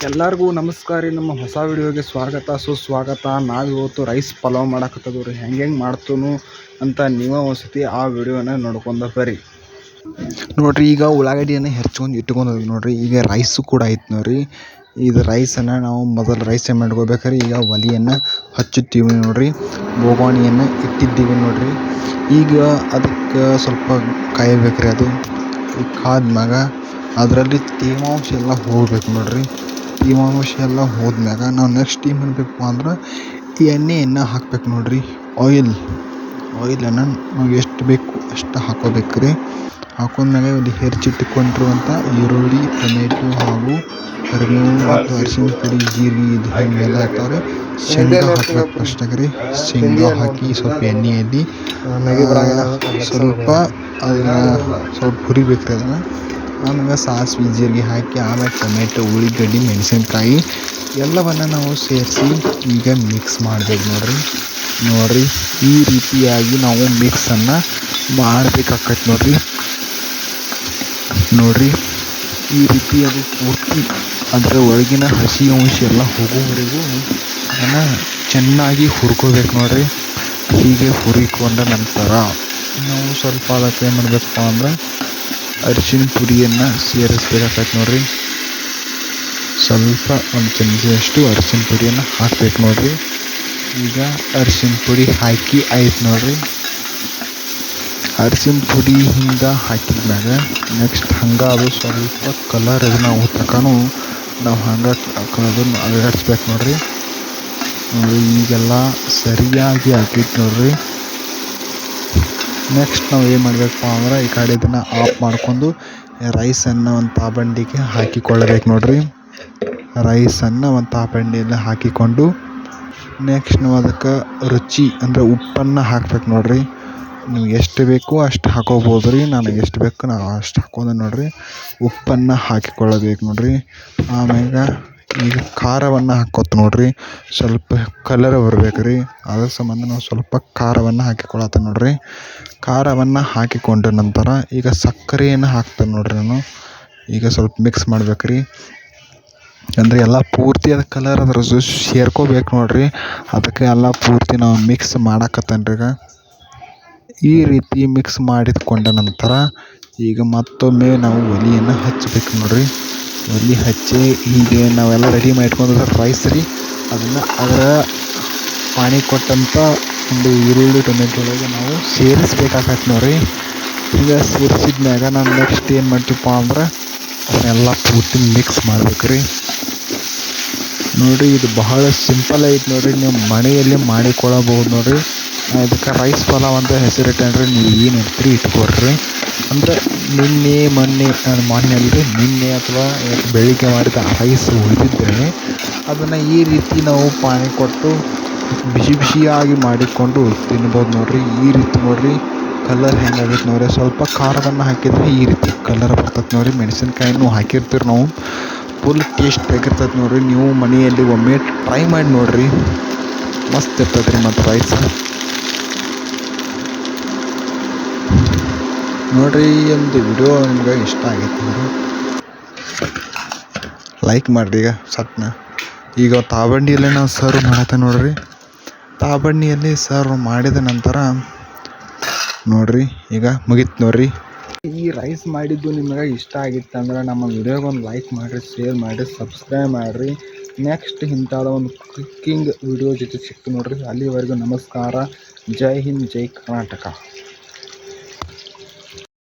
ಎಲ್ಲರಿಗೂ ನಮಸ್ಕಾರ ರೀ. ನಮ್ಮ ಹೊಸ ವಿಡಿಯೋಗೆ ಸ್ವಾಗತ ಸುಸ್ವಾಗತ. ನಾವಿವತ್ತು ರೈಸ್ ಪಲಾವ್ ಮಾಡಕತ್ತದ ರೀ. ಹೆಂಗೆ ಮಾಡ್ತನು ಅಂತ ನೀವು ಒಂದ್ಸತಿ ಆ ವಿಡಿಯೋನ ನೋಡ್ಕೊಂಡು ಬರ್ರಿ ನೋಡ್ರಿ. ಈಗ ಉಳ್ಳಾಗಡ್ಡಿಯನ್ನು ಹೆಚ್ಕೊಂಡು ಇಟ್ಕೊಂಡು ನೋಡ್ರಿ. ಈಗ ರೈಸು ಕೂಡ ಐತೆ ನೋಡ್ರಿ. ಇದು ರೈಸನ್ನು ನಾವು ಮೊದಲು ರೈಸ್ ಮಾಡ್ಕೋಬೇಕಾದ್ರೆ ಈಗ ಒಲೆಯನ್ನು ಹಚ್ಚುತ್ತೀವಿ ನೋಡ್ರಿ. ಬೋಗಾಣಿಯನ್ನು ಇಟ್ಟಿದ್ದೀವಿ ನೋಡ್ರಿ. ಈಗ ಅದಕ್ಕೆ ಸ್ವಲ್ಪ ಕಾಯಬೇಕ್ರಿ. ಅದು ಈಗ ಕಾದ್ಮ್ಯಾಗ ಅದರಲ್ಲಿ ತೇವಾಂಶ ಎಲ್ಲ ಹೋಗ್ಬೇಕು ನೋಡ್ರಿ. ತೇವಾಂಶ ಎಲ್ಲ ಹೋದ್ಮ್ಯಾಗ ನಾವು ನೆಕ್ಸ್ಟ್ ಏನು ಮಾಡಬೇಕು ಅಂದ್ರೆ ಈ ಎಣ್ಣೆಯನ್ನು ಹಾಕ್ಬೇಕು ನೋಡ್ರಿ. ಆಯಿಲನ್ನು ನಾವು ಎಷ್ಟು ಬೇಕು ಅಷ್ಟು ಹಾಕೋಬೇಕ್ರಿ. ಹಾಕೊಂಡ್ಮ್ಯಾಗ ಇಲ್ಲಿ ಹೆಚ್ಚಿಟ್ಟುಕೊಂಡಿರುವಂಥ ಈರುಳ್ಳಿ, ಟೊಮೆಟೊ ಹಾಗೂ ಕರಿಬೇವು ಮತ್ತು ಅರಿಶಿನ ಪುಡಿ, ಜೀರಿಗೆ ಇದು ಹಿಂಗೆಲ್ಲ ಹಾಕ್ತಾರೆ. ಶೇಂಗಾ ಹಾಕ್ಬೇಕು ಫಸ್ಟಾಗ್ರಿ. ಶೇಂಗಾ ಹಾಕಿ ಸ್ವಲ್ಪ ಎಣ್ಣೆಯಲ್ಲಿ ಸ್ವಲ್ಪ ಅದನ್ನು ಸ್ವಲ್ಪ ಹುರಿಬೇಕ್ರಿ. ಅದನ್ನು ಆಮೇಲೆ ಸಾಸಿವೆ ಜೀರಿಗೆ ಹಾಕಿ ಆಮೇಲೆ ಟೊಮೆಟೊ, ಉಳ್ಳಿಗಡ್ಡಿ, ಮೆಣಸಿನ್ಕಾಯಿ ಎಲ್ಲವನ್ನು ನಾವು ಸೇರಿಸಿ ಈಗ ಮಿಕ್ಸ್ ಮಾಡಬೇಕು ನೋಡ್ರಿ. ಈ ರೀತಿಯಾಗಿ ನಾವು ಮಿಕ್ಸನ್ನು ಮಾಡಬೇಕಾಗತ್ತೆ ನೋಡ್ರಿ. ಈ ರೀತಿ ಅದು ಪೂರ್ತಿ ಅದರ ಒಳಗಿನ ಹಸಿ ಅಂಶ ಎಲ್ಲ ಹೋಗೋವರೆಗೂ ಅದನ್ನು ಚೆನ್ನಾಗಿ ಹುರ್ಕೋಬೇಕು ನೋಡ್ರಿ. ಹೀಗೆ ಹುರಿಕೊಂಡ ನಂತರ ನಾವು ಸ್ವಲ್ಪ ಅದಕ್ಕೆ ಏನು ಮಾಡಬೇಕಪ್ಪ ಅಂದ್ರೆ ಅರಿಶಿನ ಪುಡಿಯನ್ನು ಸೇರಿಸ್ಬೇಕಾಗತ್ತೆ ನೋಡ್ರಿ. ಸ್ವಲ್ಪ ಒಂದು ಚಮಚದಷ್ಟು ಅರಿಶಿನ ಪುಡಿಯನ್ನು ಹಾಕ್ಬೇಕು ನೋಡ್ರಿ. ಈಗ ಅರಿಶಿನ ಪುಡಿ ಹಾಕಿ ಆಯ್ತು ನೋಡ್ರಿ. ಅರಿಶಿನ ಪುಡಿ ಹಿಂಗೆ ಹಾಕಿದ್ಮ್ಯಾಗ ನೆಕ್ಸ್ಟ್ ಹಂಗೆ ಅದು ಸ್ವಲ್ಪ ಕಲರ್ ಅದನ್ನು ತನಕನೂ ನಾವು ಹಂಗೆ ಅದನ್ನು ಅಲಗಡಿಸ್ಬೇಕು ನೋಡ್ರಿ. ಈಗೆಲ್ಲ ಸರಿಯಾಗಿ ಹಾಕಿತ್ತು ನೋಡ್ರಿ. ನೆಕ್ಸ್ಟ್ ನಾವು ಏನು ಮಾಡಬೇಕಪ್ಪ ಅಂದ್ರೆ ಈ ಕಡೆ ಇದನ್ನು ಆಫ್ ಮಾಡ್ಕೊಂಡು ರೈಸನ್ನು ಒಂದು ತಾಬಂಡಿಗೆ ಹಾಕಿಕೊಳ್ಳಬೇಕು ನೋಡ್ರಿ. ರೈಸನ್ನು ಒಂದು ತಾಬಂಡಿಯಲ್ಲಿ ಹಾಕಿಕೊಂಡು ನೆಕ್ಸ್ಟ್ ನಾವು ಅದಕ್ಕೆ ರುಚಿ ಅಂದರೆ ಉಪ್ಪನ್ನು ಹಾಕ್ಬೇಕು ನೋಡ್ರಿ. ನಿಮ್ಗೆ ಎಷ್ಟು ಬೇಕು ಅಷ್ಟು ಹಾಕೋಬೋದು ರೀ. ನನಗೆ ಎಷ್ಟು ಬೇಕು ನಾವು ಅಷ್ಟು ಹಾಕೋದು ನೋಡ್ರಿ. ಉಪ್ಪನ್ನು ಹಾಕಿಕೊಳ್ಳಬೇಕು ನೋಡ್ರಿ. ಆಮ್ಯಾಗ ಈಗ ಖಾರವನ್ನು ಹಾಕೋತ ನೋಡ್ರಿ. ಸ್ವಲ್ಪ ಕಲರ್ ಬರ್ಬೇಕು ರೀ. ಅದ್ರ ಸಂಬಂಧ ನಾವು ಸ್ವಲ್ಪ ಖಾರವನ್ನು ಹಾಕಿಕೊಳ್ಳತ್ತ ನೋಡ್ರಿ. ಖಾರವನ್ನು ಹಾಕಿಕೊಂಡ ನಂತರ ಈಗ ಸಕ್ಕರೆಯನ್ನು ಹಾಕ್ತೇನೆ ನೋಡ್ರಿ ನಾನು. ಈಗ ಸ್ವಲ್ಪ ಮಿಕ್ಸ್ ಮಾಡ್ಬೇಕ್ರಿ. ಅಂದರೆ ಎಲ್ಲ ಪೂರ್ತಿ ಅದು ಕಲರ್ ಅದ್ರ ಸೇರ್ಕೋಬೇಕು ನೋಡ್ರಿ. ಅದಕ್ಕೆ ಎಲ್ಲ ಪೂರ್ತಿ ನಾವು ಮಿಕ್ಸ್ ಮಾಡಾಕತ್ತೇನೆ ಈಗ. ಈ ರೀತಿ ಮಿಕ್ಸ್ ಮಾಡಿಕೊಂಡ ನಂತರ ಈಗ ಮತ್ತೊಮ್ಮೆ ನಾವು ಒಲೆಯನ್ನು ಹಚ್ಚಬೇಕು ನೋಡ್ರಿ. ಒಲೆ ಹಚ್ಚಿ ಹೀಗೆ ನಾವೆಲ್ಲ ರೆಡಿ ಮಾಡಿಟ್ಕೊಂಡು ರೈಸ್ ರೀ ಅದನ್ನು ಅದರ ಪಾನಿ ಕೊಟ್ಟಂಥ ಒಂದು ಈರುಳ್ಳಿ ಟೊಮೆಟೊ ಒಳಗೆ ನಾವು ಸೇರಿಸ್ಬೇಕಾಗತ್ತೆ ನೋಡ್ರಿ. ಈಗ ಸೇರಿಸಿದ್ಮ್ಯಾಗ ನಾನು ನೆಕ್ಸ್ಟ್ ಏನು ಮಾಡ್ತೀವಪ್ಪ ಅಂದ್ರೆ ಅದನ್ನೆಲ್ಲ ಪೂರ್ತಿ ಮಿಕ್ಸ್ ಮಾಡ್ಬೇಕ್ರಿ ನೋಡ್ರಿ. ಇದು ಬಹಳ ಸಿಂಪಲ್ ಐತೆ ನೋಡ್ರಿ. ನೀವು ಮನೆಯಲ್ಲಿ ಮಾಡಿಕೊಳ್ಳಬಹುದು ನೋಡ್ರಿ. ಇದಕ್ಕೆ ರೈಸ್ ಪಲಾವ್ ಅಂತ ಹೆಸರಿಟ್ಟಂದ್ರೆ ನೀವು ಏನು ಇಡ್ತೀರಿ ಇಟ್ಕೊಡ್ರಿ. ಅಂದರೆ ನಿನ್ನೆ ಅಥವಾ ಬೆಳಿಗ್ಗೆ ಮಾಡಿದ ರೈಸ್ ಉಳಿದಿದ್ದರೆ ಅದನ್ನು ಈ ರೀತಿ ನಾವು ಪಾನಿ ಕೊಟ್ಟು ಬಿಸಿಯಾಗಿ ಮಾಡಿಕೊಂಡು ತಿನ್ಬೋದು ನೋಡ್ರಿ. ಈ ರೀತಿ ನೋಡ್ರಿ ಕಲರ್ ಹೆಂಗಾಗೈತೆ ನೋಡ್ರಿ. ಸ್ವಲ್ಪ ಖಾರವನ್ನು ಹಾಕಿದರೆ ಈ ರೀತಿ ಕಲರ್ ಬರ್ತದೆ ನೋಡ್ರಿ. ಮೆಣಸಿನ್ಕಾಯಿನೂ ಹಾಕಿರ್ತೀರಿ ನಾವು. ಫುಲ್ ಟೇಸ್ಟ್ ಆಗಿರ್ತದೆ ನೋಡ್ರಿ. ನೀವು ಮನೆಯಲ್ಲಿ ಒಮ್ಮೆ ಟ್ರೈ ಮಾಡಿ ನೋಡ್ರಿ. ಮಸ್ತ್ ಇರ್ತದೆ ರೀ. ಮತ್ತು ರೈಸ್ ನೋಡ್ರಿ. ಈ ಒಂದು ವಿಡಿಯೋ ನಿಮ್ಗೆ ಇಷ್ಟ ಆಗೈತೆ ಅಂದ್ರೆ ಲೈಕ್ ಮಾಡಿರಿ. ಈಗ ಸಟ್ನ ಈಗ ತಾಬಂಡಿಯಲ್ಲೇ ನಾವು ಸರ್ವ್ ಮಾಡತ್ತೆ ನೋಡ್ರಿ. ತಾಬಂಡಿಯಲ್ಲಿ ಸರ್ವ್ ಮಾಡಿದ ನಂತರ ನೋಡ್ರಿ ಈಗ ಮುಗೀತು ನೋಡ್ರಿ. ಈ ರೈಸ್ ಮಾಡಿದ್ದು ನಿಮಗೆ ಇಷ್ಟ ಆಗಿತ್ತು ಅಂದ್ರೆ ನಮ್ಮ ವಿಡಿಯೋಗೊಂದು ಲೈಕ್ ಮಾಡಿರಿ, ಶೇರ್ ಮಾಡಿರಿ, ಸಬ್ಸ್ಕ್ರೈಬ್ ಮಾಡಿರಿ. ನೆಕ್ಸ್ಟ್ ಇಂಥದ್ದು ಒಂದು ಕುಕ್ಕಿಂಗ್ ವಿಡಿಯೋ ಜೊತೆ ಸಿಕ್ತು ನೋಡ್ರಿ. ಅಲ್ಲಿವರೆಗೂ ನಮಸ್ಕಾರ. ಜೈ ಹಿಂದ್, ಜೈ ಕರ್ನಾಟಕ.